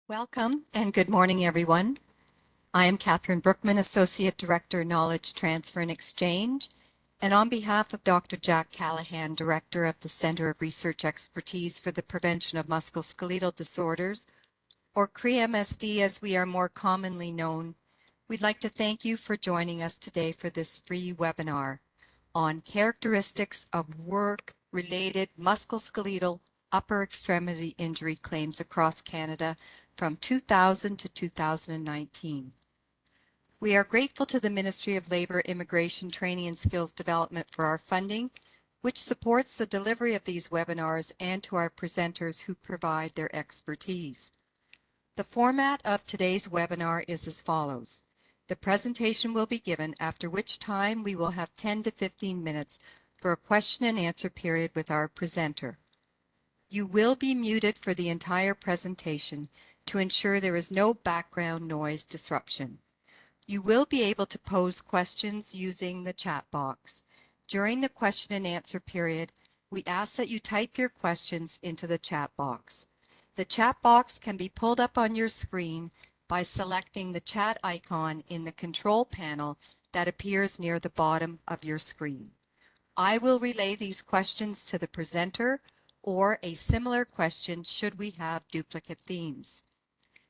Welcome and good morning, everyone. I am Catherine Brookman, Associate Director, Knowledge Transfer and Exchange, and on behalf of Dr. Jack Callahan, Director of the Center of Research Expertise for the Prevention of Musculoskeletal Disorders, or CRE-MSD as we are more commonly known, we'd like to thank you for joining us today for this free webinar on characteristics of work-related musculoskeletal upper extremity injury claims across Canada from 2000 to 2019. We are grateful to the Ministry of Labour, Immigration, Training and Skills Development for our funding, which supports the delivery of these webinars, and to our presenters who provide their expertise. The format of today's webinar is as follows. The presentation will be given, after which time we will have 10 to 15 minutes for a question and answer period with our presenter. You will be muted for the entire presentation to ensure there is no background noise disruption. You will be able to pose questions using the chat box. During the question and answer period, we ask that you type your questions into the chat box. The chat box can be pulled up on your screen by selecting the chat icon in the control panel that appears near the bottom of your screen. I will relay these questions to the presenter or a similar question should we have duplicate themes.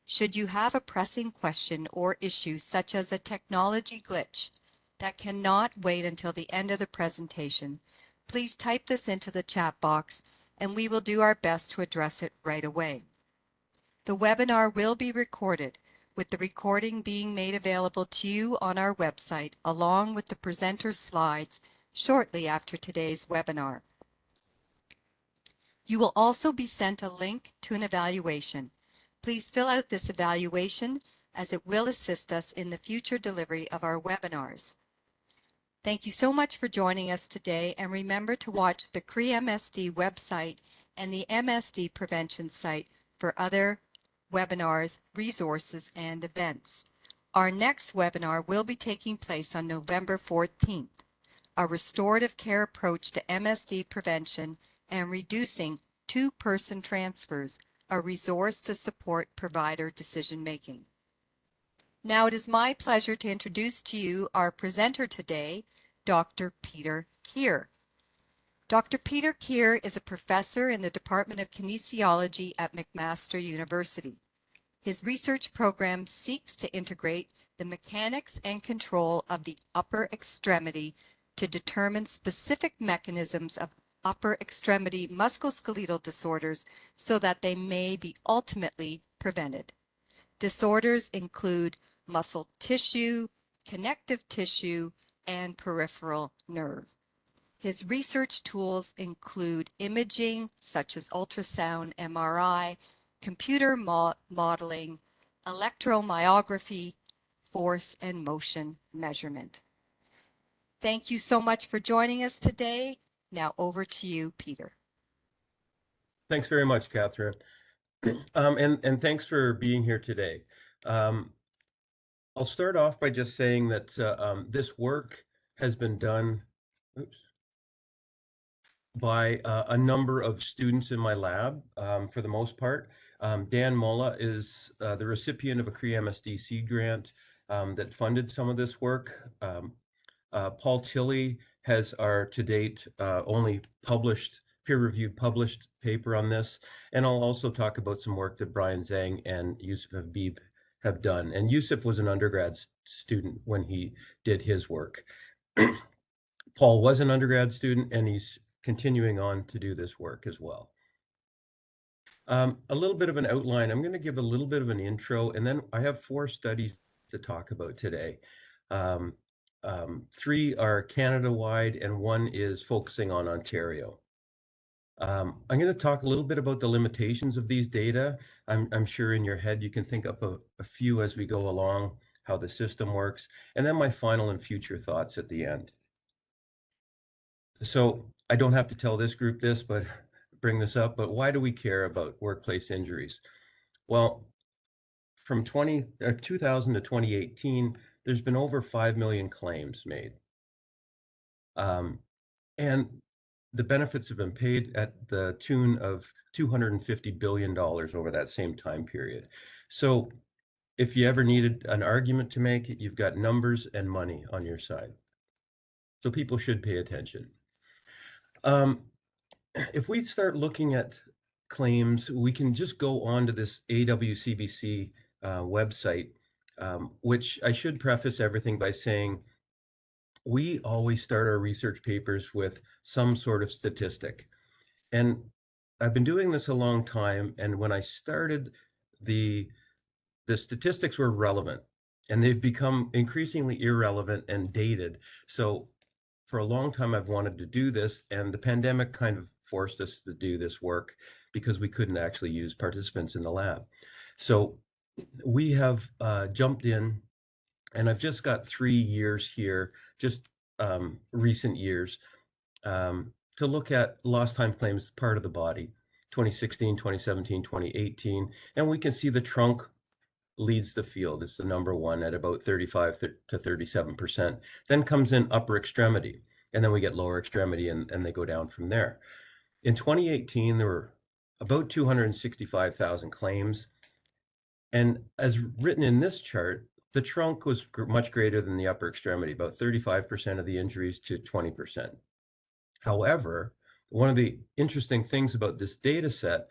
Should you have a pressing question or issue such as a technology glitch that cannot wait until the end of the presentation, please type this into the chat box and we will do our best to address it right away. The webinar will be recorded, with the recording being made available to you on our website along with the presenter's slides shortly after today's webinar. You will also be sent a link to an evaluation. Please fill out this evaluation as it will assist us in the future delivery of our webinars. Thank you so much for joining us today, and remember to watch the CRE-MSD website and the MSD prevention site for other webinars, resources, and events. Our next webinar will be taking place on November 14th, a restorative care approach to MSD prevention and reducing two-person transfers, a resource to support provider decision-making. Now it is my pleasure to introduce to you our presenter today, Dr. Peter Keir. Dr. Peter Keir is a professor in the Department of Kinesiology at McMaster University. His research program seeks to integrate the mechanics and control of the upper extremity to determine specific mechanisms of upper extremity musculoskeletal disorders so that they may be ultimately prevented. Disorders include muscle tissue, connective tissue, and peripheral nerve. His research tools include imaging such as ultrasound, MRI, computer modeling, electromyography, force and motion measurement. Thank you so much for joining us today. Now over to you, Peter. Thanks very much, Catherine. And thanks for being here today. I'll start off by just saying that this work has been done by a number of students in my lab, for the most part. Dan Mulla is the recipient of a CRE-MSD seed grant that funded some of this work. Paul Tilley has our, to date, only published, peer-reviewed published paper on this. And I'll also talk about some work that Brian Zhang and Yusuf Habib have done. And Yusuf was an undergrad student when he did his work. Paul was an undergrad student, and he's continuing on to do this work as well. A little bit of an outline. I'm going to give a little bit of an intro, and then I have 4 studies to talk about today. 3 are Canada-wide, and 1 is focusing on Ontario. I'm going to talk a little bit about the limitations of these data. I'm sure in your head you can think up a few as we go along, how the system works, and then my final and future thoughts at the end. So I don't have to tell this group this, but bring this up, but why do we care about workplace injuries? Well, from 2000 to 2018, there's been over 5 million claims made. And the benefits have been paid at the tune of $250 billion over that same time period. So if you ever needed an argument to make, you've got numbers and money on your side. So people should pay attention. If we start looking at claims, we can just go on to this AWCBC website, which I should preface everything by saying we always start our research papers with some sort of statistic. And I've been doing this a long time, and when I started, the statistics were relevant, and they've become increasingly irrelevant and dated. So for a long time, I've wanted to do this, and the pandemic kind of forced us to do this work because we couldn't actually use participants in the lab. So we have jumped in, and I've just got 3 years here, just recent years, to look at lost time claims part of the body, 2016, 2017, 2018, and we can see the trunk leads the field. It's the number one at about 35 to 37%. Then comes in upper extremity, and then we get lower extremity, and they go down from there. In 2018, there were about 265,000 claims. And as written in this chart, the trunk was much greater than the upper extremity, about 35% of the injuries to 20%. However, one of the interesting things about this data set,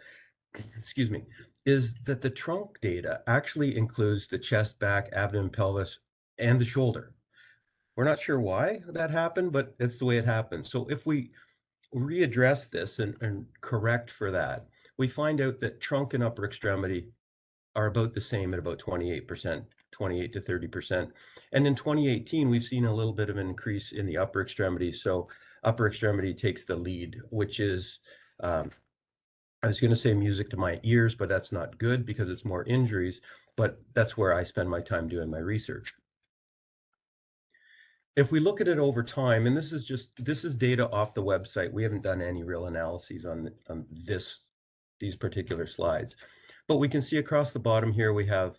excuse me, is that the trunk data actually includes the chest, back, abdomen, pelvis, and the shoulder. We're not sure why that happened, but it's the way it happened. So if we readdress this and correct for that, we find out that trunk and upper extremity are about the same at about 28%, 28 to 30%. And in 2018, we've seen a little bit of an increase in the upper extremity. So upper extremity takes the lead, which is, I was going to say music to my ears, but that's not good because it's more injuries, but that's where I spend my time doing my research. If we look at it over time, and this is data off the website. We haven't done any real analyses on these particular slides, but we can see across the bottom here, we have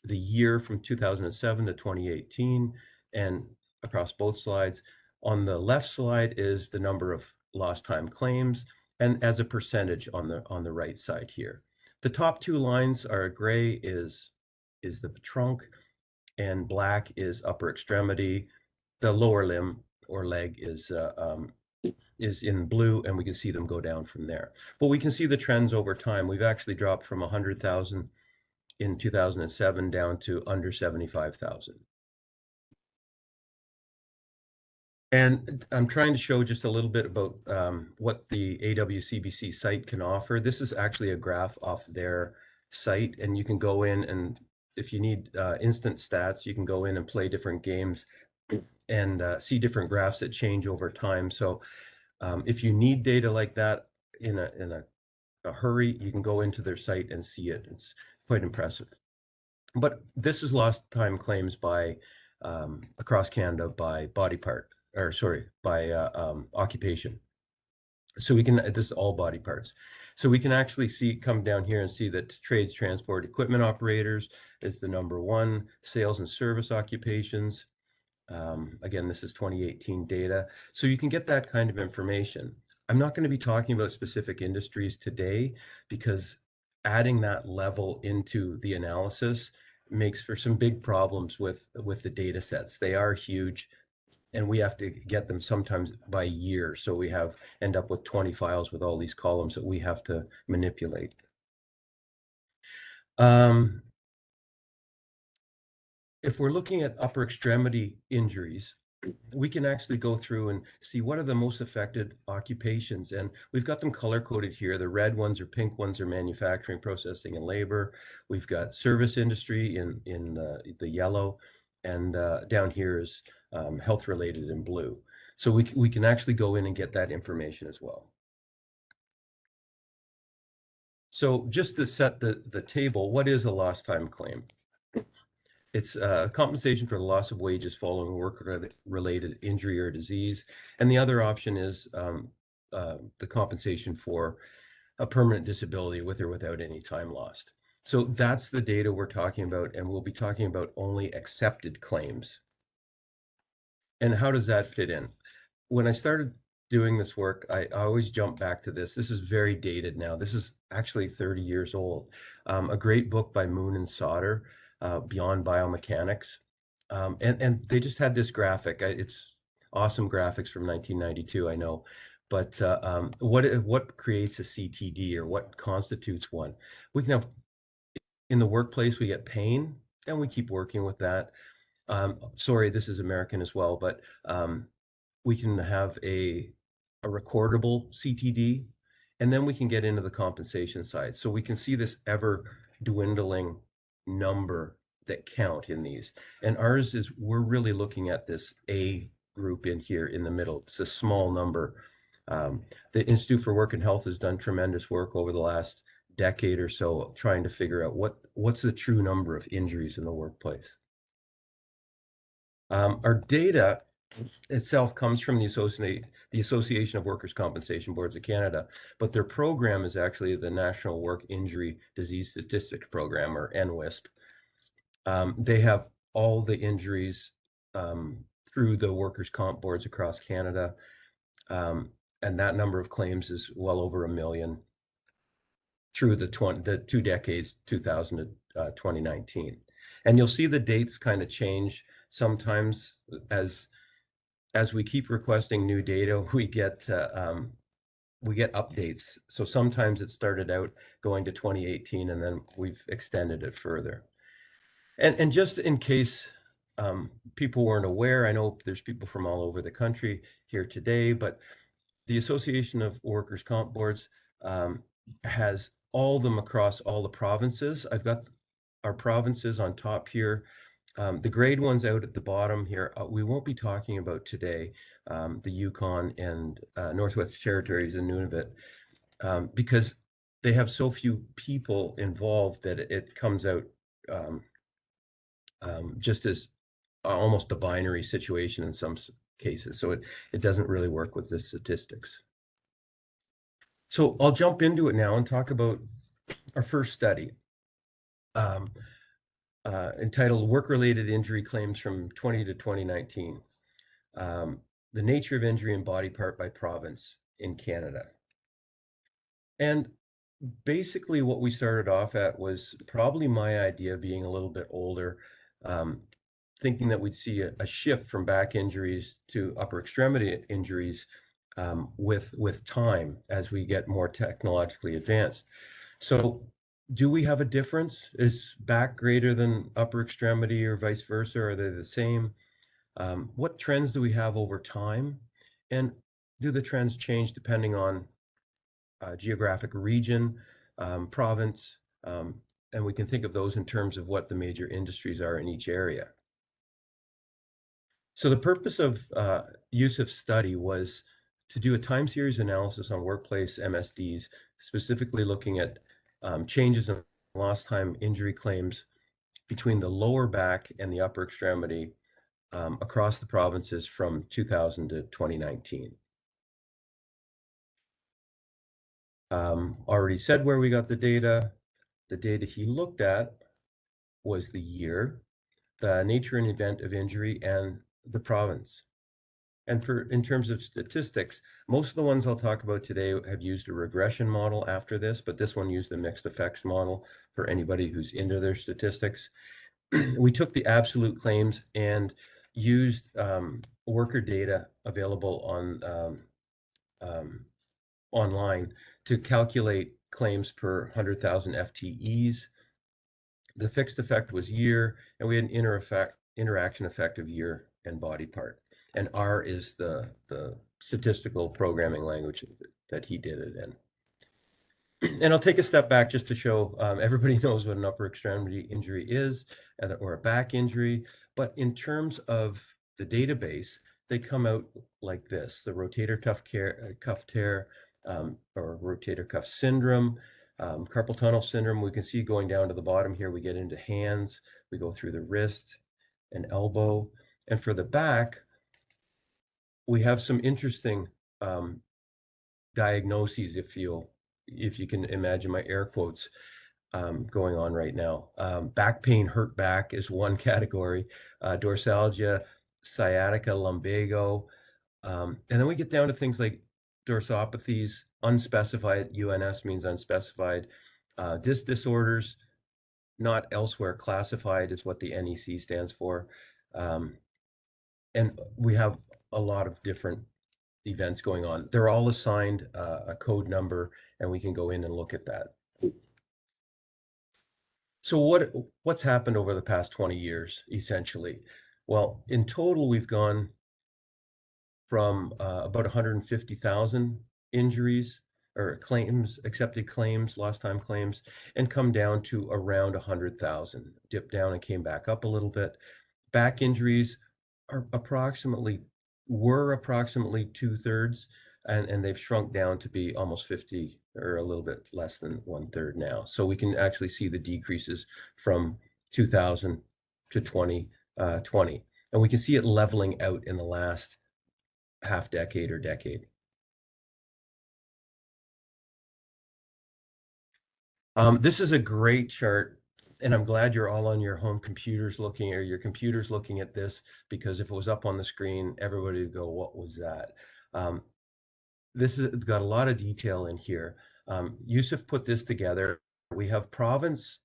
the year from 2007 to 2018, and across both slides. On the left slide is the number of lost time claims, and as a percentage on the right side here. The top two lines are gray is the trunk, and black is upper extremity. The lower limb or leg is in blue, and we can see them go down from there. But we can see the trends over time. We've actually dropped from 100,000 in 2007 down to under 75,000. And I'm trying to show just a little bit about what the AWCBC site can offer. This is actually a graph off their site, and you can go in, and if you need instant stats, you can go in and play different games and see different graphs that change over time. So if you need data like that in a hurry, you can go into their site and see it. It's quite impressive. But this is lost time claims by across Canada by body part, or sorry, by occupation. So we can, this is all body parts. So we can actually come down here and see that trades, transport, equipment operators is the number one, sales and service occupations. Again, this is 2018 data. So you can get that kind of information. I'm not going to be talking about specific industries today because adding that level into the analysis makes for some big problems with the data sets. They are huge, and we have to get them sometimes by year. So we end up with 20 files with all these columns that we have to manipulate. If we're looking at upper extremity injuries, we can actually go through and see what are the most affected occupations. And we've got them color coded here. The red ones or pink ones are manufacturing, processing, and labor. We've got service industry in the yellow, and down here is health related in blue. So we can actually go in and get that information as well. So just to set the table, what is a lost time claim? It's compensation for the loss of wages following work-related injury or disease. And the other option is the compensation for a permanent disability with or without any time lost. So that's the data we're talking about, and we'll be talking about only accepted claims. And how does that fit in? When I started doing this work, I always jump back to this. This is very dated now. This is actually 30 years old. A great book by Moon and Sauter, Beyond Biomechanics. And they just had this graphic. It's awesome graphics from 1992, I know. But what creates a CTD, or what constitutes one? We can have, in the workplace, we get pain, and we keep working with that. Sorry, this is American as well, but we can have a recordable CTD, and then we can get into the compensation side. So we can see this ever dwindling number that count in these. And ours is, we're really looking at this A group in here in the middle. It's a small number. The Institute for Work and Health has done tremendous work over the last decade or so, trying to figure out what's the true number of injuries in the workplace. Our data itself comes from the Association of Workers' Compensation Boards of Canada, but their program is actually the National Work Injury Disease Statistics Program, or NWISP. They have all the injuries through the workers' comp boards across Canada, and that number of claims is well over 1 million through the 2 decades, 2000 to 2019. And you'll see the dates kind of change sometimes as we keep requesting new data. We get updates. So sometimes it started out going to 2018, and then we've extended it further. And just in case people weren't aware, I know there's people from all over the country here today, but the Association of Workers' Comp Boards has all them across all the provinces. I've got our provinces on top here. The grade ones out at the bottom here, we won't be talking about today, the Yukon and Northwest Territories and Nunavut, because they have so few people involved that it comes out just as almost a binary situation in some cases. So it doesn't really work with the statistics. So I'll jump into it now and talk about our first study, entitled Work-Related Injury Claims from 20 to 2019, the nature of injury and body part by province in Canada. And basically what we started off at was probably my idea, being a little bit older, thinking that we'd see a shift from back injuries to upper extremity injuries with time as we get more technologically advanced. So do we have a difference? Is back greater than upper extremity, or vice versa? Are they the same? What trends do we have over time? And do the trends change depending on geographic region, province? And we can think of those in terms of what the major industries are in each area. So the purpose of USIF's study was to do a time series analysis on workplace MSDs, specifically looking at changes in lost time injury claims between the lower back and the upper extremity across the provinces from 2000 to 2019. Already said where we got the data. The data he looked at was the year, the nature and event of injury, and the province. And in terms of statistics, most of the ones I'll talk about today have used a regression model after this, but this one used the mixed effects model for anybody who's into their statistics. We took the absolute claims and used worker data available on online to calculate claims per 100,000 FTEs. The fixed effect was year, and we had an interaction effect of year and body part. And R is the statistical programming language that he did it in. And I'll take a step back just to show everybody knows what an upper extremity injury is, or a back injury. But in terms of the database, they come out like this: the rotator cuff tear, or rotator cuff syndrome, carpal tunnel syndrome. We can see going down to the bottom here, we get into hands, we go through the wrist and elbow. And for the back, we have some interesting diagnoses, if you can imagine my air quotes going on right now. Back pain, hurt back is one category. Dorsalgia, sciatica, lumbago, And then we get down to things like dorsopathies, unspecified, UNS means unspecified, disc disorders, not elsewhere classified is what the NEC stands for. And we have a lot of different events going on. They're all assigned a code number, and we can go in and look at that. So what's happened over the past 20 years, essentially? Well, in total, we've gone from about 150,000 injuries or claims, accepted claims, lost time claims, and come down to around 100,000. Dipped down and came back up a little bit. Back injuries were approximately 2/3, and they've shrunk down to be almost 50 or a little bit less than 1/3 now. So we can actually see the decreases from 2000 to 2020. And we can see it leveling out in the last half decade or decade. This is a great chart, and I'm glad you're all on your home computers looking, or your computers looking at this, because if it was up on the screen, everybody would go, what was that? This has got a lot of detail in here. Yusuf put this together. We have province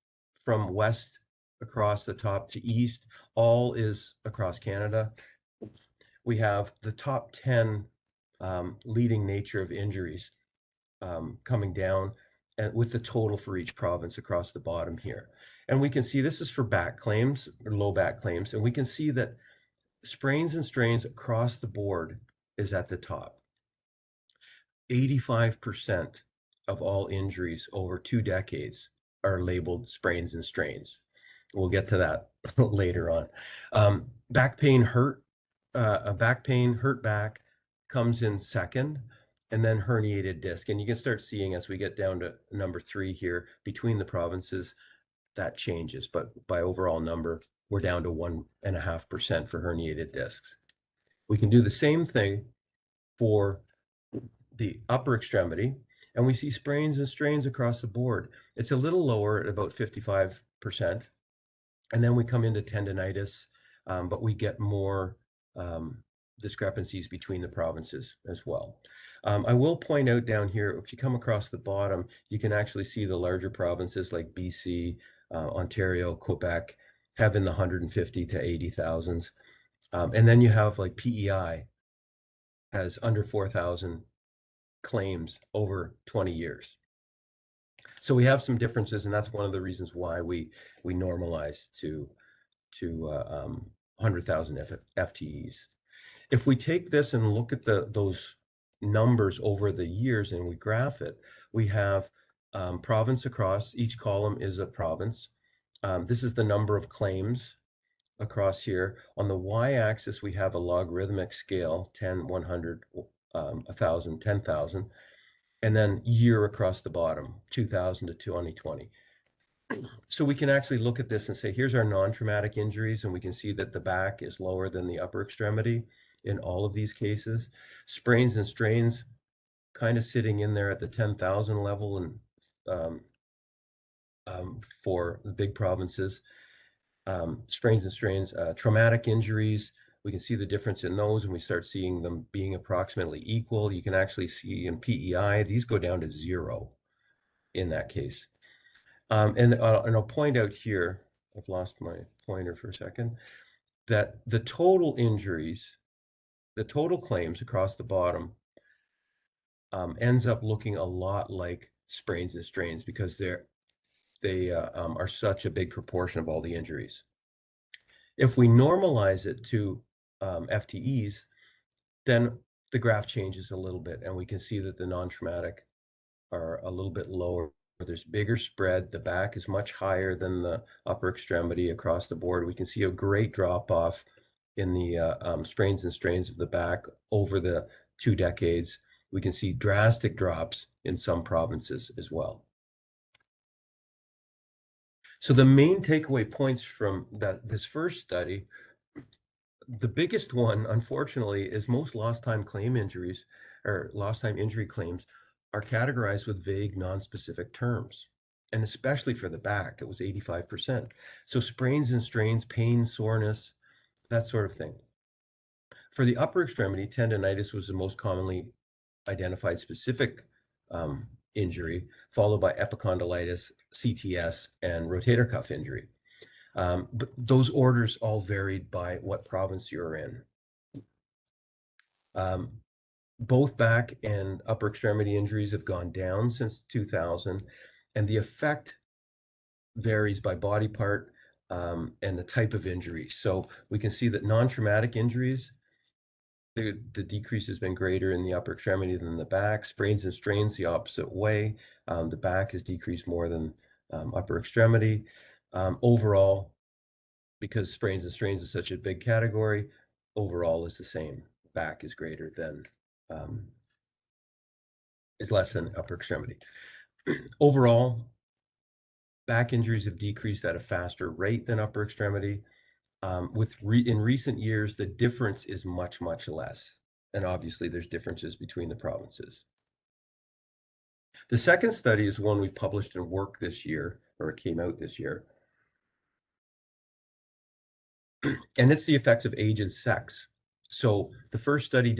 from west across the top to east, all is across Canada. We have the top 10 leading nature of injuries coming down, and with the total for each province across the bottom here. And we can see this is for back claims or low back claims, and we can see that sprains and strains across the board is at the top. 85% of all injuries over 2 decades are labeled sprains and strains. We'll get to that later on. Back pain, hurt back comes in second, and then herniated disc. And you can start seeing as we get down to number 3 here, between the provinces, that changes. But by overall number, we're down to 1.5% for herniated discs. We can do the same thing for the upper extremity, and we see sprains and strains across the board. It's a little lower at about 55%. And then we come into tendinitis, but we get more discrepancies between the provinces as well. I will point out down here, if you come across the bottom, you can actually see the larger provinces like BC, Ontario, Quebec, have in the 150 to 80,000s. And then you have like PEI has under 4,000 claims over 20 years. So we have some differences, and that's one of the reasons why we normalize to 100,000 FTEs. If we take this and look at those numbers over the years and we graph it, we have province across. Each column is a province. This is the number of claims across here. On the y-axis, we have a logarithmic scale, 10, 100, 1,000, 10,000, and then year across the bottom, 2000 to 2020. So we can actually look at this and say, here's our non-traumatic injuries, and we can see that the back is lower than the upper extremity in all of these cases. Sprains and strains kind of sitting in there at the 10,000 level, and for the big provinces. Sprains and strains, traumatic injuries, we can see the difference in those, and we start seeing them being approximately equal. You can actually see in PEI, these go down to 0 in that case. And I'll point out here, I've lost my pointer for a second, that the total injuries, the total claims across the bottom ends up looking a lot like sprains and strains, because they are such a big proportion of all the injuries. If we normalize it to FTEs, then the graph changes a little bit, and we can see that the non-traumatic are a little bit lower. There's bigger spread. The back is much higher than the upper extremity across the board. We can see a great drop off in the sprains and strains of the back over the 2 decades. We can see drastic drops in some provinces as well. So the main takeaway points from this first study, the biggest one, unfortunately, is most lost time claim injuries or lost time injury claims are categorized with vague, non-specific terms. And especially for the back, it was 85%. So sprains and strains, pain, soreness, that sort of thing. For the upper extremity, tendinitis was the most commonly identified specific injury, followed by epicondylitis, CTS, and rotator cuff injury. But those orders all varied by what province you're in. Both back and upper extremity injuries have gone down since 2000, and the effect varies by body part and the type of injury. So we can see that non-traumatic injuries, the decrease has been greater in the upper extremity than the back. Sprains and strains the opposite way. The back has decreased more than upper extremity. Overall, because sprains and strains is such a big category, overall is the same. Back is greater than, is less than upper extremity. Overall, back injuries have decreased at a faster rate than upper extremity. In recent years, the difference is much, much less. And obviously there's differences between the provinces. The second study is one we published in Work this year, or it came out this year. And it's the effects of age and sex. So the first study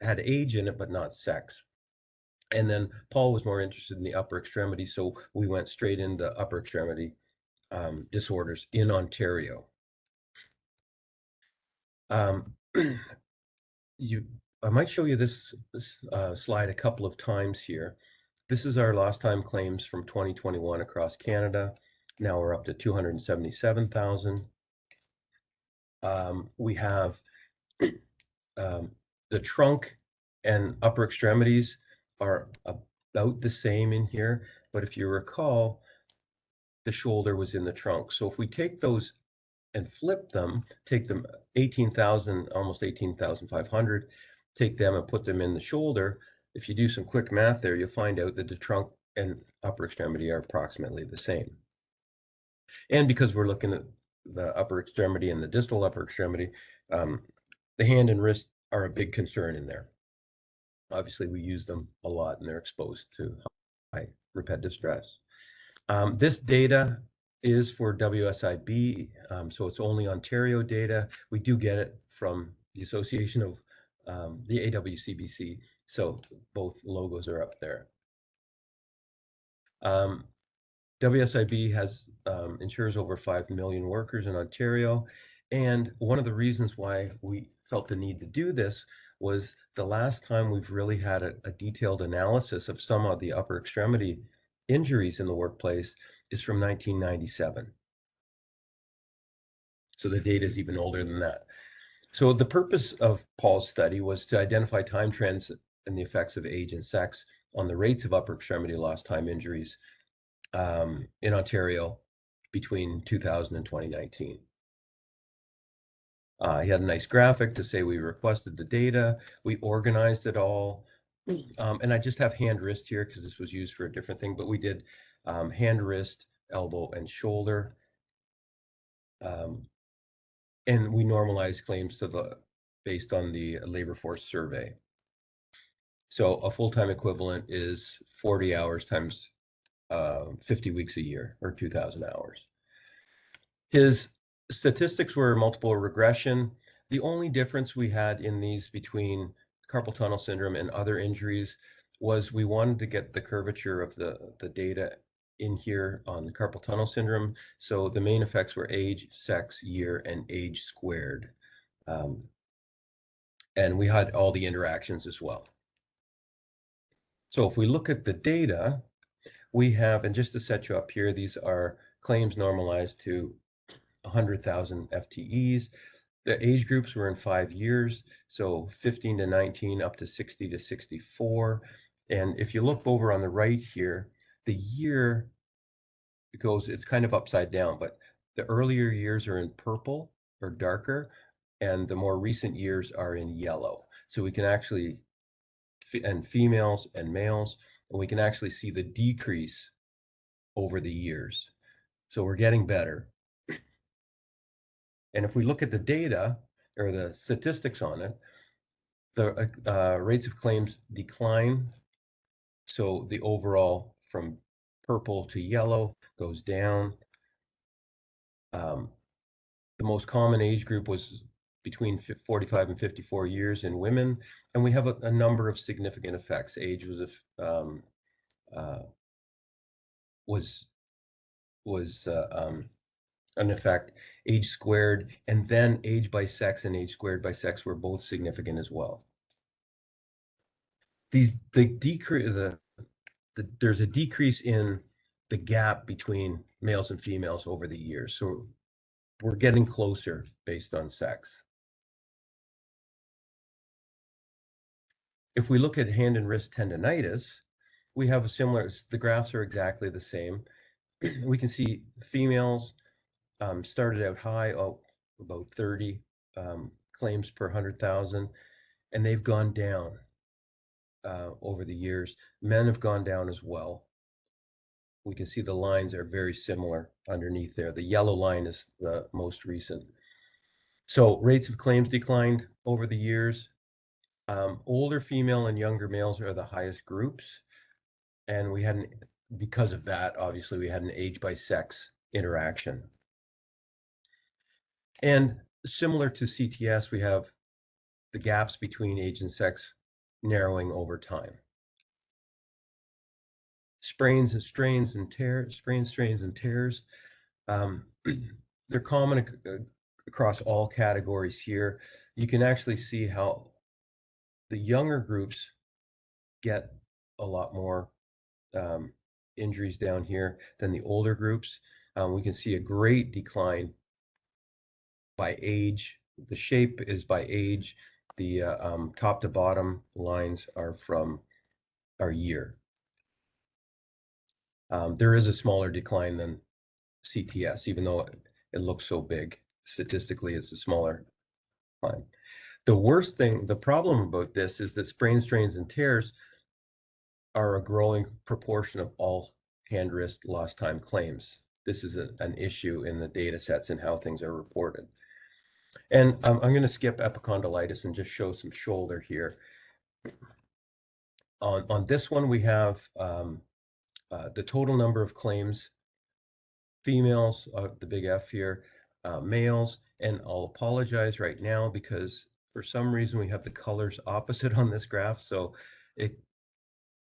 had age in it, but not sex. And then Paul was more interested in the upper extremity, so we went straight into upper extremity disorders in Ontario. I might show you this slide a couple of times here. This is our lost time claims from 2021 across Canada. Now we're up to 277,000. We have the trunk and upper extremities are about the same in here, but if you recall, the shoulder was in the trunk. So if we take those and flip them, take them 18,000, almost 18,500, take them and put them in the shoulder. If you do some quick math there, you'll find out that the trunk and upper extremity are approximately the same. And because we're looking at the upper extremity and the distal upper extremity, the hand and wrist are a big concern in there. Obviously, we use them a lot and they're exposed to high repetitive stress. This data is for WSIB, so it's only Ontario data. We do get it from the Association of the AWCBC, so both logos are up there. WSIB insures over 5 million workers in Ontario, and one of the reasons why we felt the need to do this was the last time we've really had a detailed analysis of some of the upper extremity injuries in the workplace is from 1997. So the data is even older than that. So the purpose of Paul's study was to identify time trends and the effects of age and sex on the rates of upper extremity lost time injuries in Ontario between 2000 and 2019. He had a nice graphic to say we requested the data, we organized it all. And I just have hand wrist here because this was used for a different thing, but we did hand, wrist, elbow, and shoulder. And we normalized claims based on the labor force survey. So a full-time equivalent is 40 hours times 50 weeks a year, or 2,000 hours. His statistics were multiple regression. The only difference we had in these between carpal tunnel syndrome and other injuries was we wanted to get the curvature of the data in here on carpal tunnel syndrome. So the main effects were age, sex, year, and age squared. And we had all the interactions as well. So if we look at the data, we have, and just to set you up here, these are claims normalized to 100,000 FTEs. The age groups were in 5 years, so 15 to 19 up to 60 to 64. And if you look over on the right here, the year it's kind of upside down, but the earlier years are in purple or darker, and the more recent years are in yellow. So we can actually, and females and males, and we can actually see the decrease over the years. So we're getting better. And if we look at the data or the statistics on it, the rates of claims decline. So the overall from purple to yellow goes down. The most common age group was between 45 and 54 years in women, and we have a number of significant effects. Age was an effect, age squared, and then age by sex and age squared by sex were both significant as well. There's a decrease in the gap between males and females over the years. So we're getting closer based on sex. If we look at hand and wrist tendinitis, we have a similar, the graphs are exactly the same. We can see females started out high, about 30 claims per 100,000, and they've gone down over the years. Men have gone down as well. We can see the lines are very similar underneath there. The yellow line is the most recent. So rates of claims declined over the years. Older female and younger males are the highest groups. And because of that, obviously, we had an age by sex interaction. And similar to CTS, we have the gaps between age and sex narrowing over time. Sprains, strains, and tears. They're common across all categories here. You can actually see how the younger groups get a lot more injuries down here than the older groups. We can see a great decline by age. The shape is by age. The top to bottom lines are from our year. There is a smaller decline than CTS, even though it looks so big. Statistically, it's a smaller decline. The problem about this is that sprains, strains, and tears are a growing proportion of all hand wrist lost time claims. This is an issue in the data sets and how things are reported. And I'm going to skip epicondylitis and just show some shoulder here. On this one, we have the total number of claims, females, the big F here, males, and I'll apologize right now because for some reason we have the colors opposite on this graph. So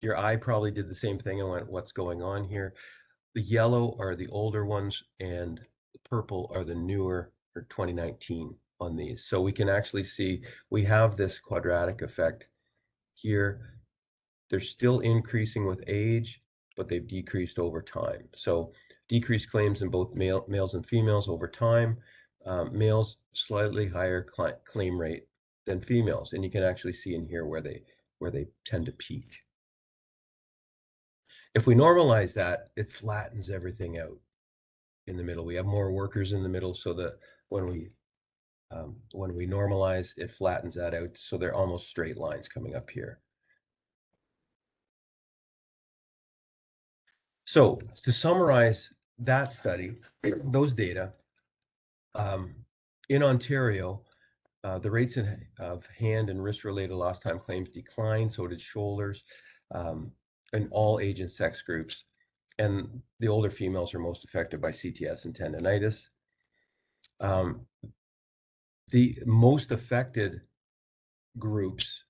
your eye probably did the same thing and went, what's going on here? The yellow are the older ones and the purple are the newer, or 2019 on these. So we can actually see we have this quadratic effect here. They're still increasing with age, but they've decreased over time. So decreased claims in both males and females over time. Males slightly higher claim rate than females, and you can actually see in here where they tend to peak. If we normalize that, it flattens everything out in the middle. We have more workers in the middle, so that when we normalize, it flattens that out, so they're almost straight lines coming up here. So to summarize that study, those data, in Ontario, the rates of hand and wrist-related lost time claims declined, so did shoulders, in all age and sex groups. And the older females are most affected by CTS and tendinitis. The most affected groups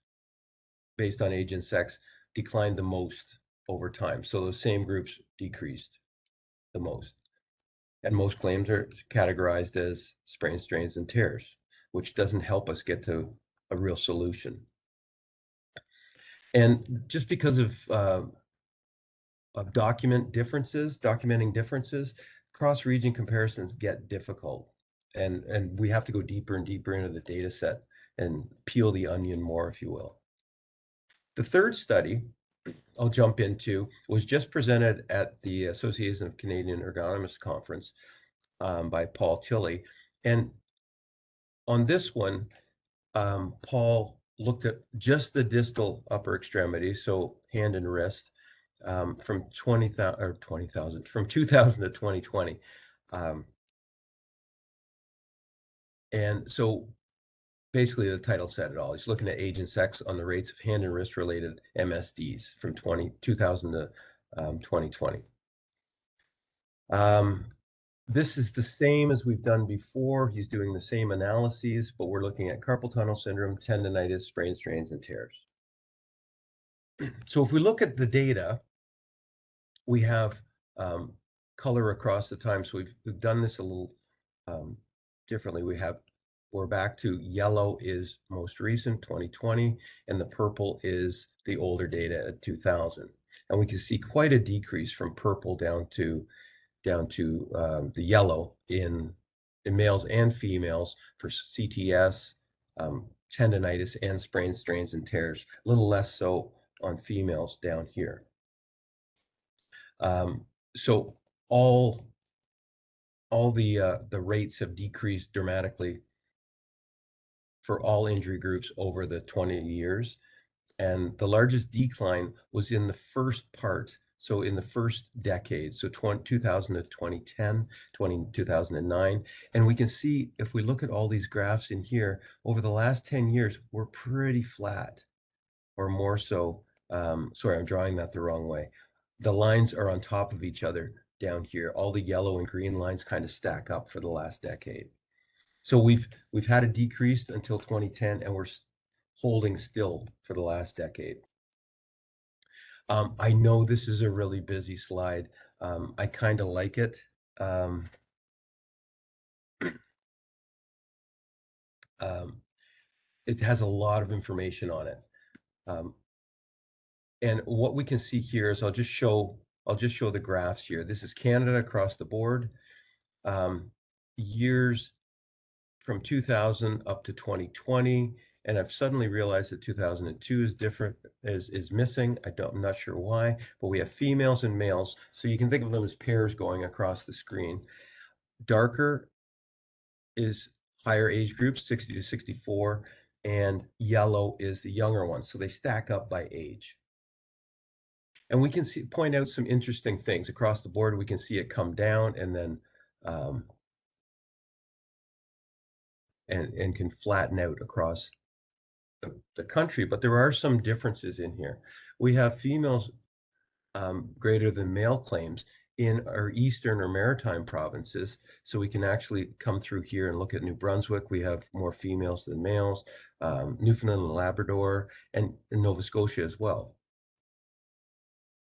based on age and sex declined the most over time. So those same groups decreased the most. And most claims are categorized as sprains, strains, and tears, which doesn't help us get to a real solution. And just because of documenting differences, cross-region comparisons get difficult. And we have to go deeper and deeper into the data set and peel the onion more, if you will. The third study I'll jump into was just presented at the Association of Canadian Ergonomists Conference by Paul Tilley. And on this one, Paul looked at just the distal upper extremity, so hand and wrist, from 2000 to 2020. And so basically the title said it all. He's looking at age and sex on the rates of hand and wrist related MSDs from 2000 to 2020. This is the same as we've done before. He's doing the same analyses, but we're looking at carpal tunnel syndrome, tendinitis, sprains, strains, and tears. So if we look at the data, we have color across the time. So we've done this a little differently. We're back to yellow is most recent, 2020, and the purple is the older data at 2000. And we can see quite a decrease from purple down to the yellow in males and females for CTS, tendinitis, and sprains, strains, and tears. A little less so on females down here. So all the rates have decreased dramatically for all injury groups over the 20 years. And the largest decline was in the first part. So in the first decade, so 2000 to 2010, 2009. And we can see, if we look at all these graphs in here, over the last 10 years, we're pretty flat, or more so. Sorry, I'm drawing that the wrong way. The lines are on top of each other down here. All the yellow and green lines kind of stack up for the last decade. So we've had a decrease until 2010, and we're holding still for the last decade. I know this is a really busy slide. I kind of like it. It has a lot of information on it. And what we can see here is I'll just show the graphs here. This is Canada across the board. Years from 2000 up to 2020, and I've suddenly realized that 2002 is different, is missing. I'm not sure why, but we have females and males, so you can think of them as pairs going across the screen. Darker is higher age groups, 60 to 64, and yellow is the younger ones, so they stack up by age. And we can point out some interesting things across the board. We can see it come down and then and can flatten out across the country, but there are some differences in here. We have females greater than male claims in our eastern or maritime provinces. So we can actually come through here and look at New Brunswick. We have more females than males, Newfoundland and Labrador, and Nova Scotia as well.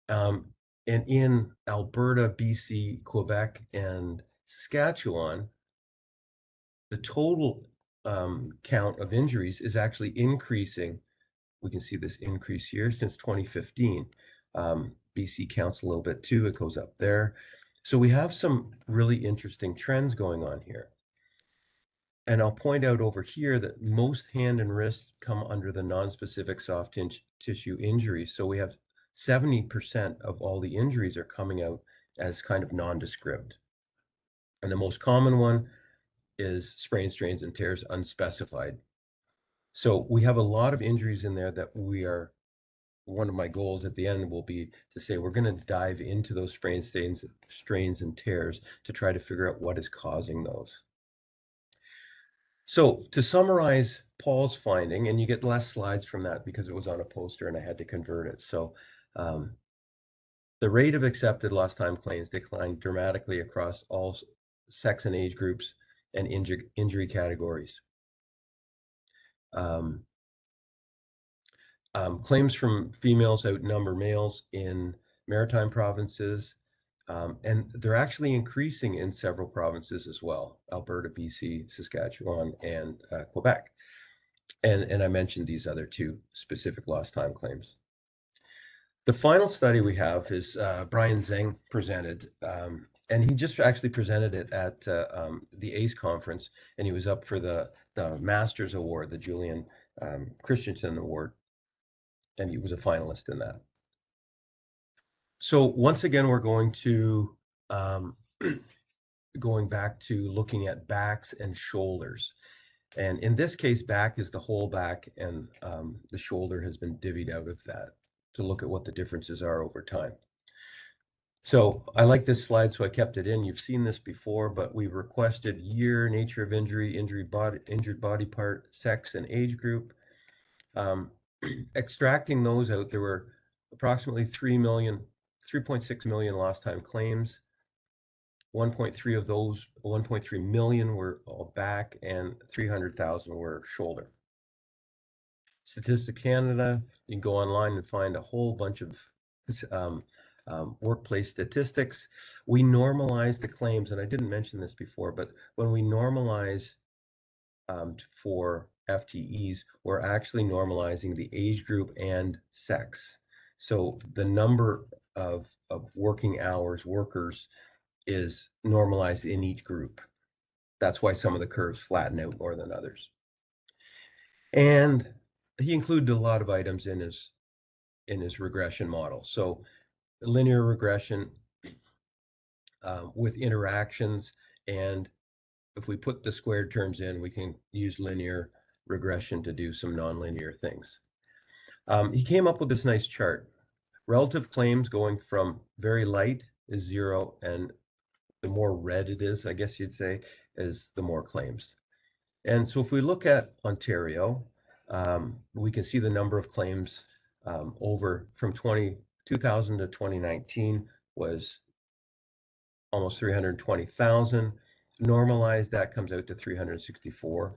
And in Alberta, BC, Quebec, and Saskatchewan, the total count of injuries is actually increasing. We can see this increase here since 2015. BC counts a little bit too. It goes up there. So we have some really interesting trends going on here. And I'll point out over here that most hand and wrist come under the non-specific soft tissue injuries. So we have 70% of all the injuries are coming out as kind of nondescript. And the most common one is sprains, strains, and tears unspecified. So we have a lot of injuries in there that one of my goals at the end will be to say we're going to dive into those sprains, strains, and tears to try to figure out what is causing those. So to summarize Paul's finding, and you get less slides from that because it was on a poster and I had to convert it. So the rate of accepted lost time claims declined dramatically across all sex and age groups and injury categories. Claims from females outnumber males in maritime provinces, and they're actually increasing in several provinces as well: Alberta, BC, Saskatchewan, and Quebec. And I mentioned these other two specific lost time claims. The final study we have is Brian Zeng presented, and he just actually presented it at the ACE conference, and he was up for the Masters Award, the Julian Christensen Award, and he was a finalist in that. So once again, we're going to going back to looking at backs and shoulders. And in this case, back is the whole back, and the shoulder has been divvied out of that to look at what the differences are over time. So I like this slide, so I kept it in. You've seen this before, but we requested year, nature of injury, injured body part, sex, and age group. Extracting those out, there were approximately 3.6 million lost time claims. 1.3 of those, 1.3 million were all back, and 300,000 were shoulder. Statistics Canada, you can go online and find a whole bunch of workplace statistics. We normalize the claims, and I didn't mention this before, but when we normalize for FTEs, we're actually normalizing the age group and sex. So the number of working hours, workers, is normalized in each group. That's why some of the curves flatten out more than others. And he included a lot of items in his regression model. So linear regression with interactions, and if we put the squared terms in, we can use linear regression to do some nonlinear things. He came up with this nice chart. Relative claims going from very light is 0, and the more red it is, I guess you'd say, is the more claims. And so if we look at Ontario, we can see the number of claims over from 2000 to 2019 was almost 320,000. Normalized, that comes out to 364.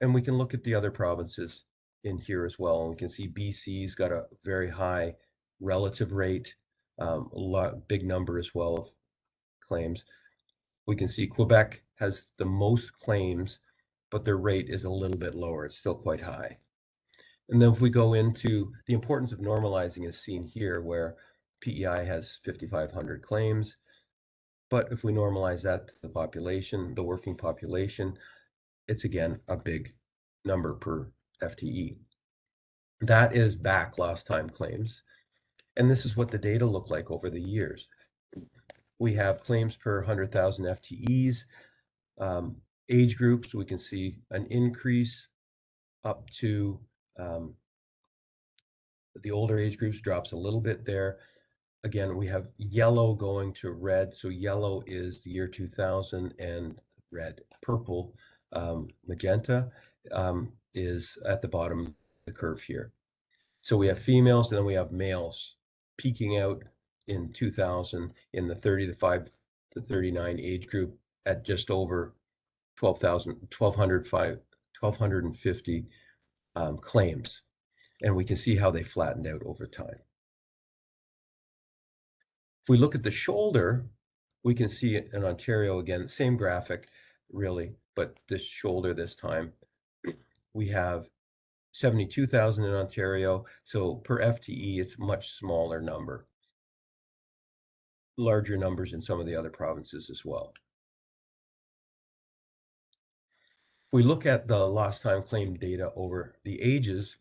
And we can look at the other provinces in here as well. And we can see BC's got a very high relative rate, big number as well of claims. We can see Quebec has the most claims, but their rate is a little bit lower. It's still quite high. And then if we go into the importance of normalizing is seen here, where PEI has 5,500 claims. But if we normalize that to the population, the working population, it's again a big number per FTE. That is back lost time claims. And this is what the data look like over the years. We have claims per 100,000 FTEs. Age groups, we can see an increase up to the older age groups, drops a little bit there. Again, we have yellow going to red. So yellow is the year 2000, and red, purple, magenta is at the bottom of the curve here. So we have females, and then we have males peaking out in 2000 in the 35 to 39 age group at just over 1,250 claims. And we can see how they flattened out over time. If we look at the shoulder, we can see it in Ontario again, same graphic really, but this shoulder this time, we have 72,000 in Ontario. So per FTE, it's a much smaller number. Larger numbers in some of the other provinces as well. If we look at the lost time claim data over the ages,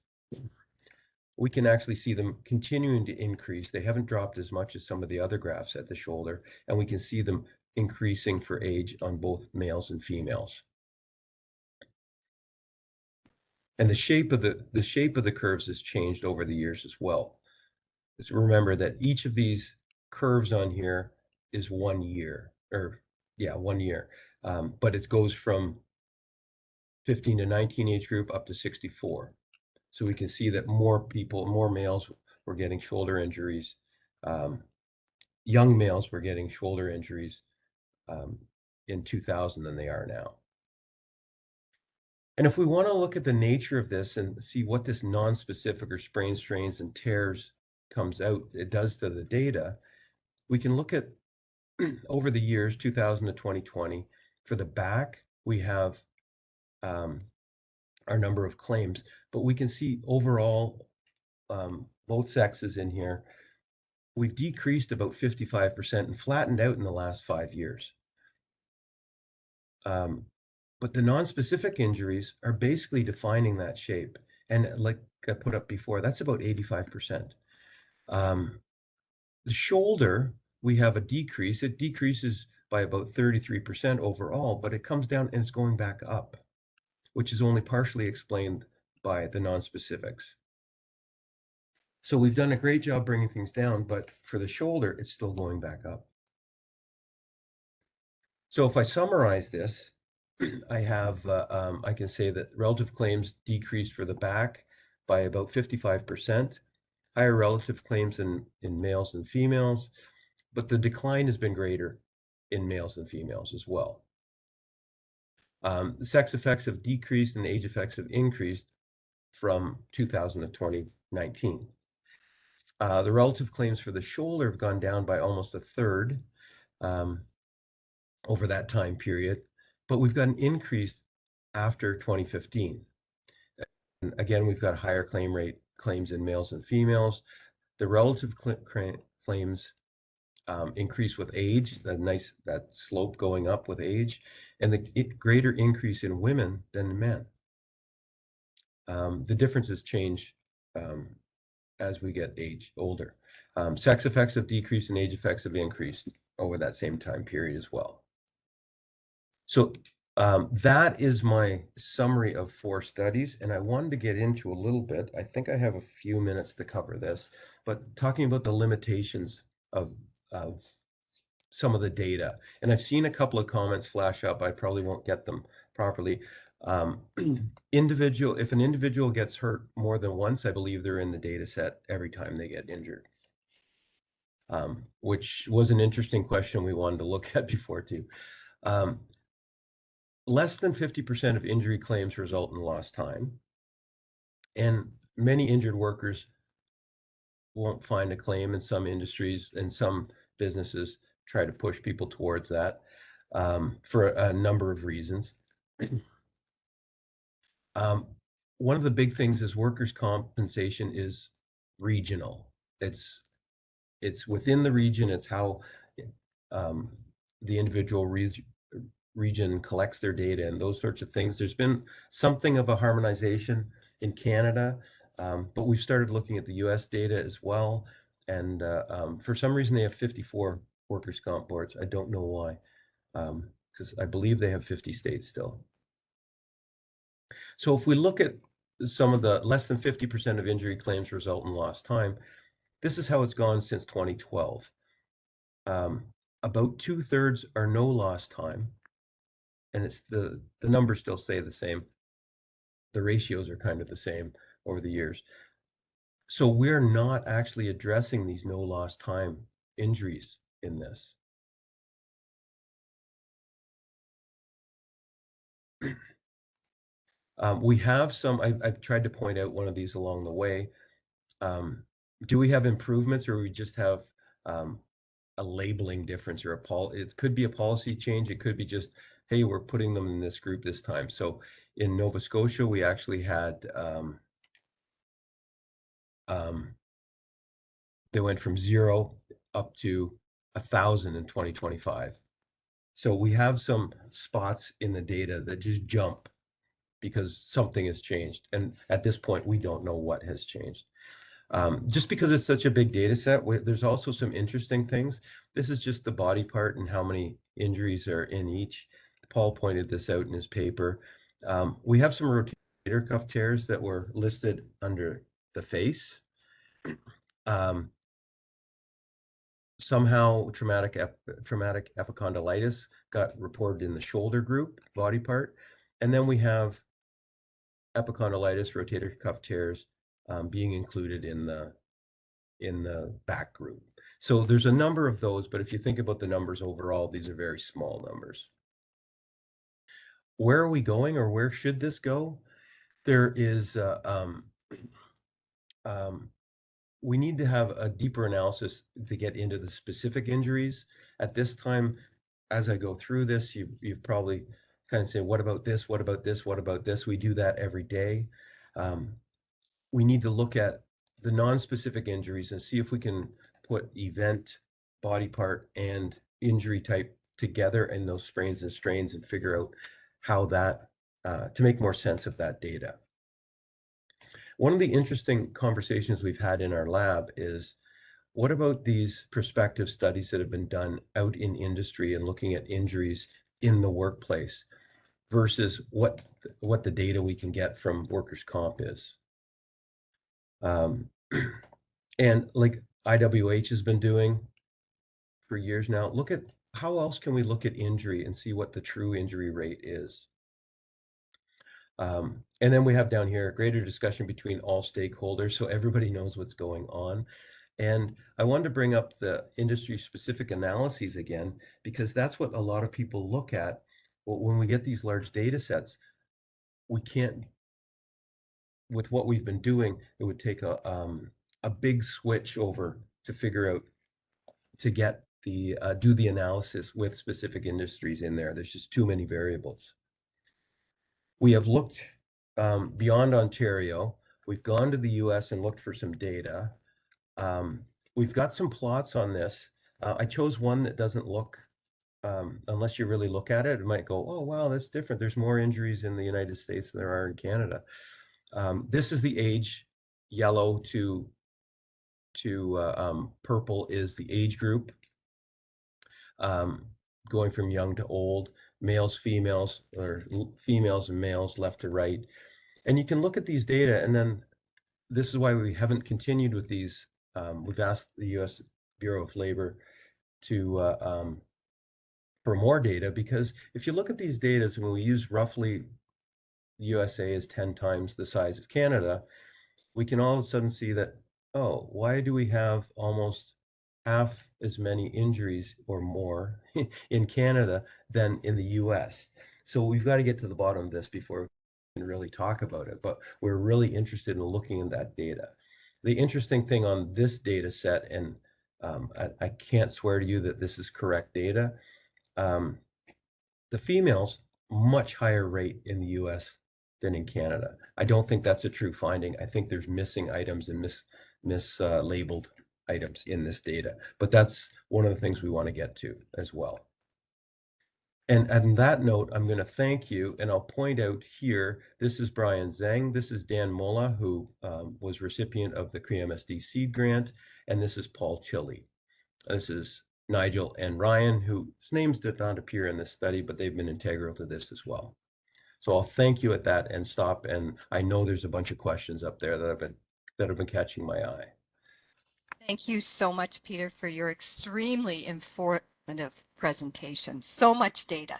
we can actually see them continuing to increase. They haven't dropped as much as some of the other graphs at the shoulder, and we can see them increasing for age on both males and females. And the shape of the curves has changed over the years as well. So remember that each of these curves on here is 1 year, or 1 year, but it goes from 15 to 19 age group up to 64. So we can see that more males were getting shoulder injuries. Young males were getting shoulder injuries in 2000 than they are now. And if we want to look at the nature of this and see what this non-specific or sprains, strains, and tears it does to the data, we can look at over the years, 2000 to 2020, for the back, we have our number of claims, but we can see overall, both sexes in here, we've decreased about 55% and flattened out in the last 5 years. But the non-specific injuries are basically defining that shape. And like I put up before, that's about 85%. The shoulder, we have a decrease. It decreases by about 33% overall, but it comes down and it's going back up, which is only partially explained by the non-specifics. So we've done a great job bringing things down, but for the shoulder, it's still going back up. So if I summarize this, I can say that relative claims decreased for the back by about 55%, higher relative claims in males and females, but the decline has been greater in males and females as well. The sex effects have decreased and age effects have increased from 2000 to 2019. The relative claims for the shoulder have gone down by almost a third over that time period, but we've got an increase after 2015. And again, we've got higher claims in males and females. The relative claims increase with age, that slope going up with age, and the greater increase in women than men. The differences change as we get older. Sex effects have decreased and age effects have increased over that same time period as well. So that is my summary of 4 studies, and I wanted to get into a little bit. I think I have a few minutes to cover this, but talking about the limitations of some of the data. And I've seen a couple of comments flash up. I probably won't get them properly. If an individual gets hurt more than once, I believe they're in the data set every time they get injured, which was an interesting question we wanted to look at before too. Less than 50% of injury claims result in lost time, and many injured workers won't find a claim in some industries, and some businesses try to push people towards that for a number of reasons. One of the big things is workers' compensation is regional. It's within the region. It's how the individual region collects their data and those sorts of things. There's been something of a harmonization in Canada, but we've started looking at the US data as well. And for some reason, they have 54 workers' comp boards. I don't know why, because I believe they have 50 states still. So if we look at some of the less than 50% of injury claims result in lost time, this is how it's gone since 2012. About 2/3 are no lost time, and it's the numbers still stay the same. The ratios are kind of the same over the years. So we're not actually addressing these no lost time injuries in this. We have some, I've tried to point out one of these along the way. Do we have improvements, or we just have a labeling difference, or it could be a policy change. It could be just, hey, we're putting them in this group this time. So in Nova Scotia, we actually had, they went from 0 up to 1,000 in 2025. So we have some spots in the data that just jump because something has changed. And at this point, we don't know what has changed. Just because it's such a big data set, there's also some interesting things. This is just the body part and how many injuries are in each. Paul pointed this out in his paper. We have some rotator cuff tears that were listed under the face. Somehow traumatic epicondylitis got reported in the shoulder group, body part. And then we have epicondylitis, rotator cuff tears being included in the back group. So there's a number of those, but if you think about the numbers overall, these are very small numbers. Where are we going, or where should this go? There is, we need to have a deeper analysis to get into the specific injuries. At this time, as I go through this, you've probably kind of say, what about this? What about this? What about this? We do that every day. We need to look at the non-specific injuries and see if we can put event, body part, and injury type together in those sprains and strains and figure out how that, to make more sense of that data. One of the interesting conversations we've had in our lab is, what about these prospective studies that have been done out in industry and looking at injuries in the workplace versus what the data we can get from workers' comp is? And like IWH has been doing for years now, look at how else can we look at injury and see what the true injury rate is. And then we have down here greater discussion between all stakeholders, so everybody knows what's going on. And I wanted to bring up the industry-specific analyses again, because that's what a lot of people look at. When we get these large data sets, we can't, with what we've been doing, it would take a big switch over to figure out, to get the, do the analysis with specific industries in there. There's just too many variables. We have looked beyond Ontario. We've gone to the US and looked for some data. We've got some plots on this. I chose one that doesn't look, unless you really look at it, it might go, oh, wow, that's different. There's more injuries in the United States than there are in Canada. This is the age. Yellow to purple is the age group, going from young to old, males, females, or females and males, left to right. And you can look at these data, and then this is why we haven't continued with these. We've asked the US Bureau of Labor to for more data, because if you look at these data, when we use roughly USA is 10 times the size of Canada, we can all of a sudden see that, oh, why do we have almost half as many injuries or more in Canada than in the US? So we've got to get to the bottom of this before we can really talk about it, but we're really interested in looking at that data. The interesting thing on this data set, and I can't swear to you that this is correct data, the females, much higher rate in the US than in Canada. I don't think that's a true finding. I think there's missing items and mislabeled items in this data, but that's one of the things we want to get to as well. And on that note, I'm going to thank you, and I'll point out here, this is Brian Zhang, this is Dan Mola, who was recipient of the CRE-MSD seed grant, and this is Paul Chili. This is Nigel and Ryan, whose names did not appear in this study, but they've been integral to this as well. So I'll thank you at that and stop. And I know there's a bunch of questions up there that have been catching my eye. Thank you so much, Peter, for your extremely informative presentation. So much data.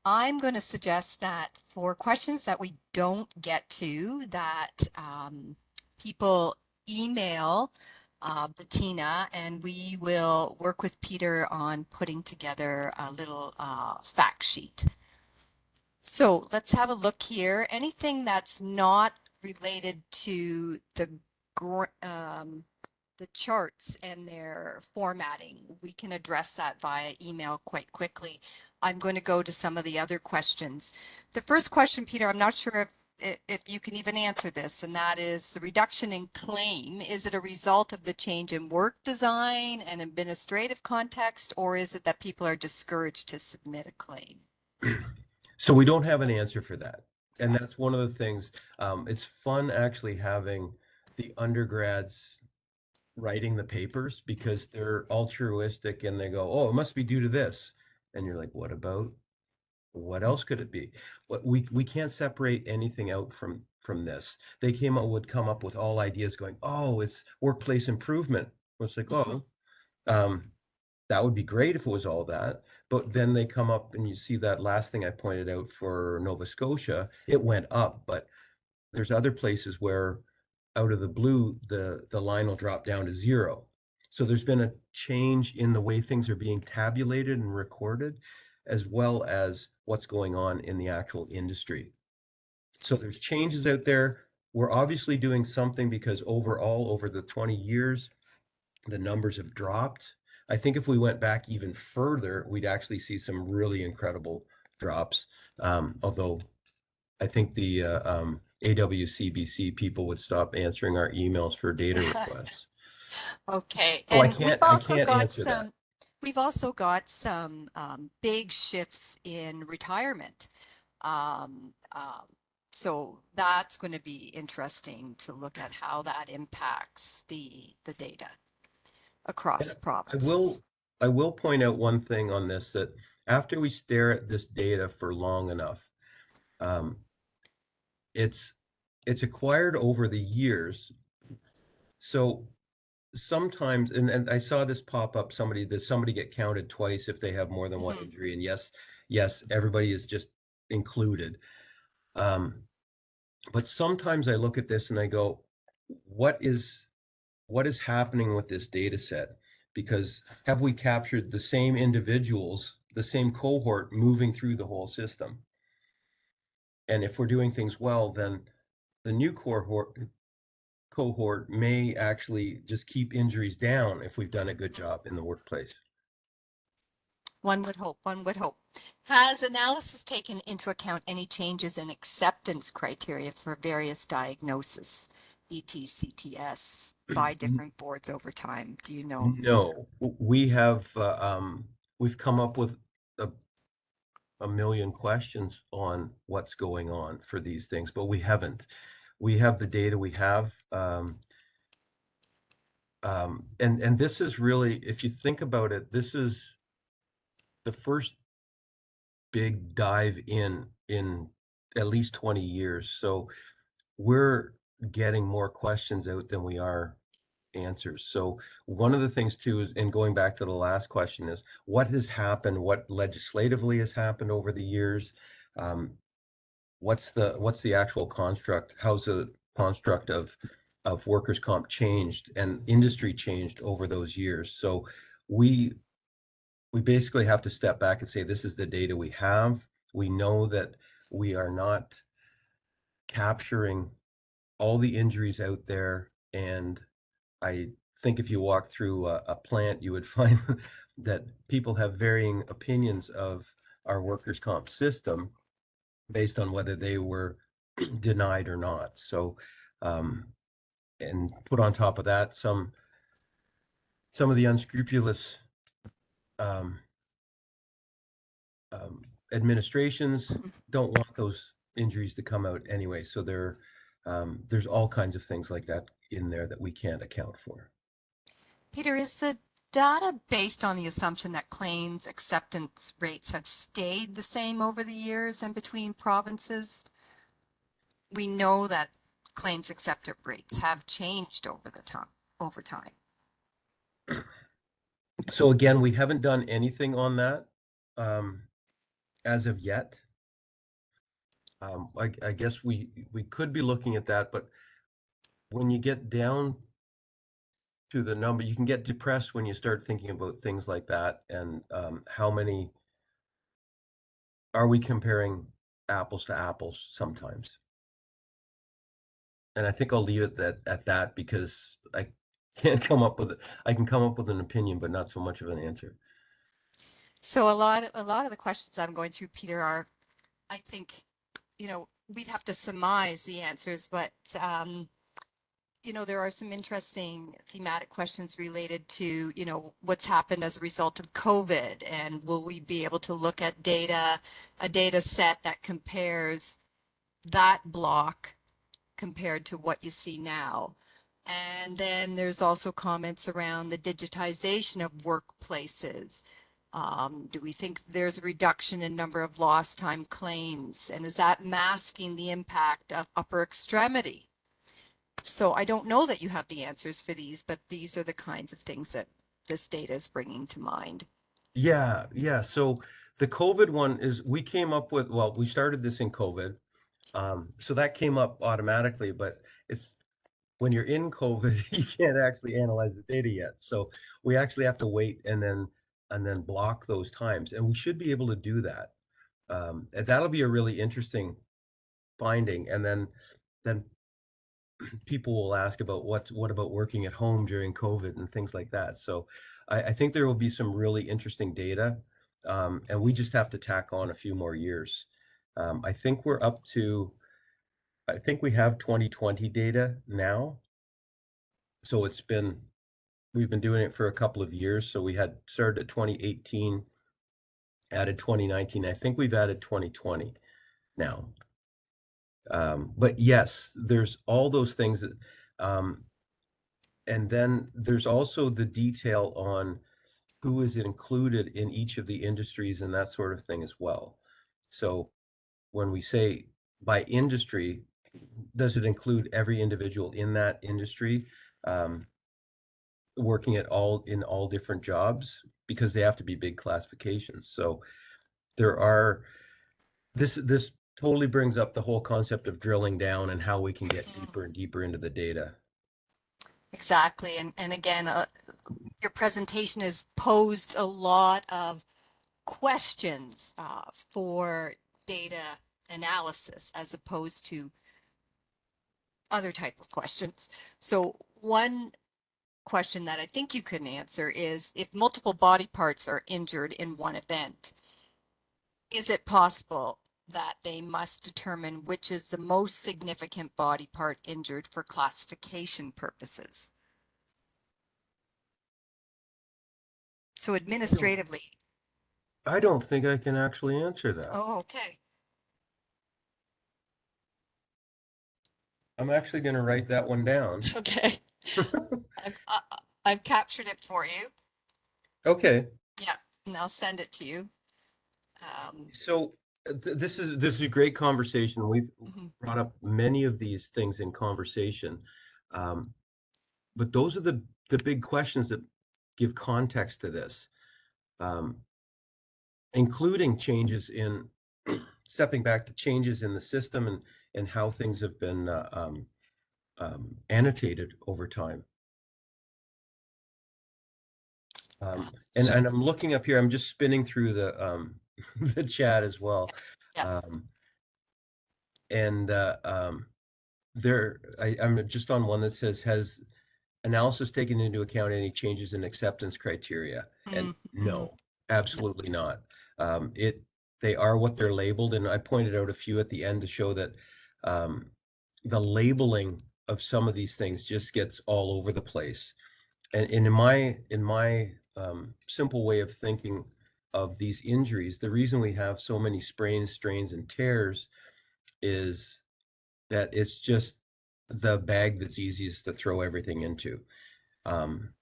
I'm going to suggest that for questions that we don't get to, that people email Bettina, and we will work with Peter on putting together a little fact sheet. So let's have a look here. Anything that's not related to the charts and their formatting, we can address that via email quite quickly. I'm going to go to some of the other questions. The first question, Peter, I'm not sure if you can even answer this, and that is the reduction in claim. Is it a result of the change in work design and administrative context, or is it that people are discouraged to submit a claim? So we don't have an answer for that. And that's one of the things. It's fun actually having the undergrads writing the papers, because they're altruistic and they go, oh, it must be due to this. And you're like, what else could it be? What we can't separate anything out from this. They would come up with all ideas going, oh, it's workplace improvement. It's like, oh, that would be great if it was all that. But then they come up and you see that last thing I pointed out for Nova Scotia, it went up, but there's other places where out of the blue, the line will drop down to 0. So there's been a change in the way things are being tabulated and recorded, as well as what's going on in the actual industry. So there's changes out there. We're obviously doing something, because overall, over the 20 years, the numbers have dropped. I think if we went back even further, we'd actually see some really incredible drops. Although I think the AWCBC people would stop answering our emails for data requests. Okay, So and we've also got answer that. big shifts in retirement. So that's going to be interesting to look at how that impacts the data across provinces. I will point out one thing on this, that after we stare at this data for long enough, it's acquired over the years. So sometimes, and I saw this pop up, somebody get counted twice if they have more than one injury, and yes, everybody is just included. But sometimes I look at this and I go, what is what is happening with this data set? Because have we captured the same individuals, the same cohort moving through the whole system? And if we're doing things well, then the new cohort may actually just keep injuries down if we've done a good job in the workplace. One would hope, one would hope. Has analysis taken into account any changes in acceptance criteria for various diagnoses, ET, by different boards over time? Do you know? No, we have we've come up with a million questions on what's going on for these things, but we haven't. We have the data we have. And this is really, if you think about it, this is the first big dive in at least 20 years. So we're getting more questions out than we are answers. So one of the things too is, and going back to the last question, is what has happened, what legislatively has happened over the years. What's the actual construct? How's the construct of workers' comp changed and industry changed over those years? So we basically have to step back and say, this is the data we have. We know that we are not capturing all the injuries out there. And I think if you walk through a plant, you would find that people have varying opinions of our workers' comp system based on whether they were denied or not. So, and put on top of that, some of the unscrupulous um, administrations don't want those injuries to come out anyway. So there's all kinds of things like that in there that we can't account for. Peter, is the data based on the assumption that claims acceptance rates have stayed the same over the years and between provinces? We know that claims acceptance rates have changed over time. So again, we haven't done anything on that as of yet. I guess we could be looking at that, but when you get down to the number, you can get depressed when you start thinking about things like that. And how many are we comparing apples to apples sometimes? And I think I'll leave it at that, because I can't come up with it. I can come up with an opinion, but not so much of an answer. So a lot of the questions I'm going through, Peter, are, I think, we'd have to surmise the answers, but there are some interesting thematic questions related to, what's happened as a result of COVID, and will we be able to look at a data set that compares that block compared to what you see now. And then there's also comments around the digitization of workplaces. Do we think there's a reduction in number of lost time claims? And is that masking the impact of upper extremity? So I don't know that you have the answers for these, but these are the kinds of things that this data is bringing to mind. Yeah, yeah. So the COVID one is, we came up with, well, we started this in COVID. So that came up automatically, but it's when you're in COVID, you can't actually analyze the data yet. So we actually have to wait and then block those times, and we should be able to do that. And that'll be a really interesting finding. And then people will ask about what about working at home during COVID and things like that. So I think there will be some really interesting data, and we just have to tack on a few more years. I think we're up to, I think we have 2020 data now. So we've been doing it for a couple of years. So we had started at 2018, added 2019. I think we've added 2020 now. But yes, there's all those things that, and then there's also the detail on who is included in each of the industries and that sort of thing as well. So when we say by industry, does it include every individual in that industry working in all different jobs? Because they have to be big classifications. So there are, this totally brings up the whole concept of drilling down and how we can get deeper and deeper into the data. Exactly. And again, your presentation has posed a lot of questions for data analysis as opposed to other type of questions. So one question that I think you can answer is if multiple body parts are injured in one event, is it possible that they must determine which is the most significant body part injured for classification purposes? So administratively, I don't think I can actually answer that. oh, okay. I'm actually going to write that one down. Okay. I've, uh, I've captured it for you. Okay. Yeah, and I'll send it to you. Um, So this is a great conversation. We've mhm. brought up many of these things in conversation, um, but those are the big questions that give context to this, um, including changes in stepping back to changes in the system and how things have been annotated over time. And I'm looking up here. I'm just spinning through the chat as well, Yeah. um, and I'm just on one that says, has analysis taken into account any changes in acceptance criteria? And Mm-hmm. no, absolutely not. They are what they're labeled, and I pointed out a few at the end to show that um, the labeling of some of these things just gets all over the place. And in my simple way of thinking of these injuries, the reason we have so many sprains, strains, and tears is that it's just the bag that's easiest to throw everything into. Um,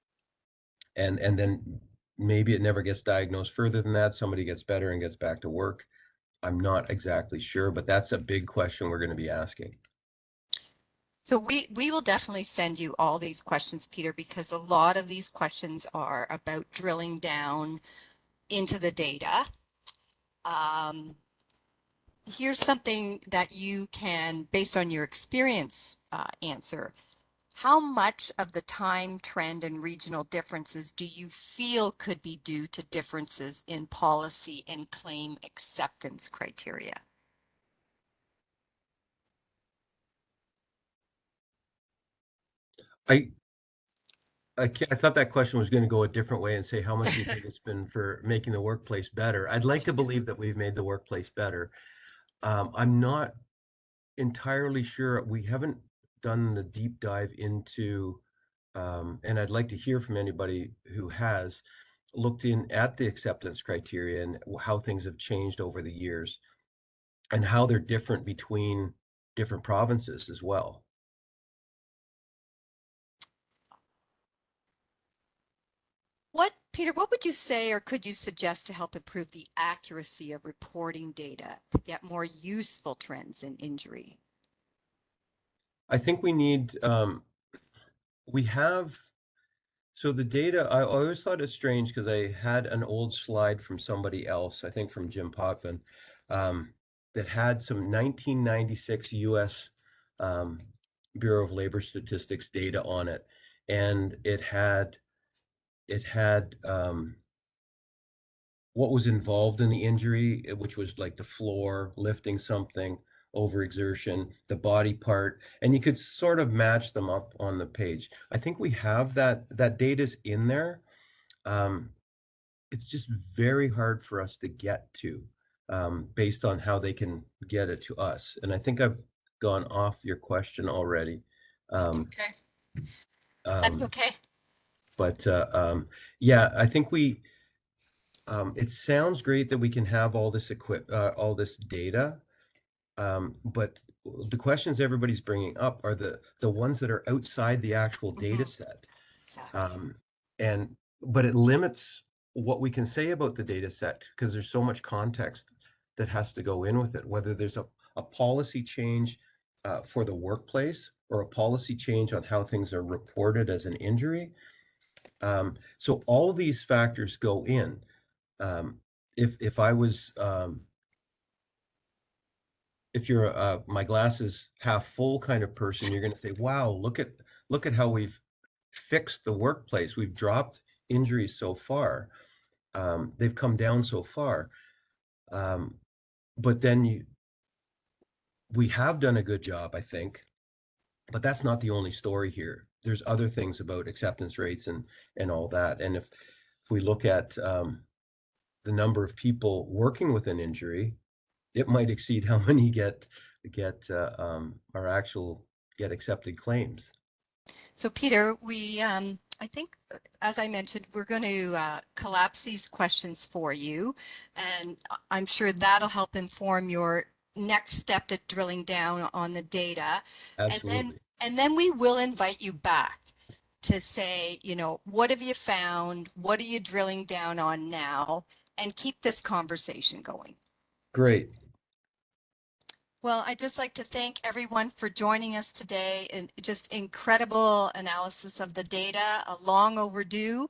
and then maybe it never gets diagnosed further than that. Somebody gets better and gets back to work. I'm not exactly sure, but that's a big question we're going to be asking. So we will definitely send you all these questions, Peter, because a lot of these questions are about drilling down into the data. Um, Here's something that you can, based on your experience, answer. How much of the time trend and regional differences do you feel could be due to differences in policy and claim acceptance criteria? I I thought that question was going to go a different way and say, how much do you think it's been for making the workplace better? I'd like to believe that we've made the workplace better. I'm not entirely sure. We haven't done the deep dive into, and I'd like to hear from anybody who has looked in at the acceptance criteria and how things have changed over the years and how they're different between different provinces as well. Peter, what would you say or could you suggest to help improve the accuracy of reporting data to get more useful trends in injury? I think we have, so the data, I always thought it's strange because I had an old slide from somebody else, I think from Jim Potvin, um, that had some 1996 US um, Bureau of Labor Statistics data on it. And it had what was involved in the injury, which was like the floor, lifting something, overexertion, the body part, and you could sort of match them up on the page. I think we have that data's in there. Um, it's just very hard for us to get to based on how they can get it to us. And I think I've gone off your question already. That's Um, okay. That's um, okay. but yeah, I think it sounds great that we can have all this data, but the questions everybody's bringing up are the ones that are outside the actual data Mhm. set. Exactly. Um, and but it limits what we can say about the data set because there's so much context that has to go in with it, whether there's a policy change for the workplace or a policy change on how things are reported as an injury. So all these factors go in. Um, if I was if you're my glasses half full kind of person, you're going to say, "Wow, look at how we've fixed the workplace. We've dropped injuries so far. They've come down so far. But then we have done a good job, I think, but that's not the only story here. There's other things about acceptance rates and all that. And if we look at the number of people working with an injury, it might exceed how many get accepted claims. So Peter, I think, as I mentioned, we're going to collapse these questions for you, and I'm sure that'll help inform your next step at drilling down on the data. Absolutely. And then we will invite you back to say, you know, what have you found? What are you drilling down on now? And keep this conversation going. Great. Well, I'd just like to thank everyone for joining us today, and just incredible analysis of the data, long overdue.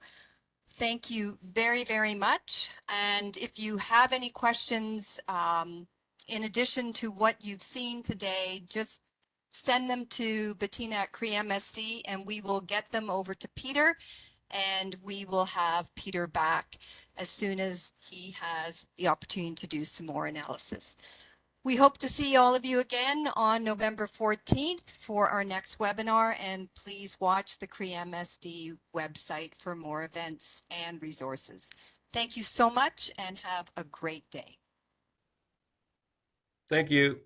Thank you very, very much. And if you have any questions, in addition to what you've seen today, just send them to Bettina at CRE-MSD, and we will get them over to Peter, and we will have Peter back as soon as he has the opportunity to do some more analysis. We hope to see all of you again on November 14th for our next webinar, and please watch the CRE-MSD website for more events and resources. Thank you so much and have a great day. Thank you.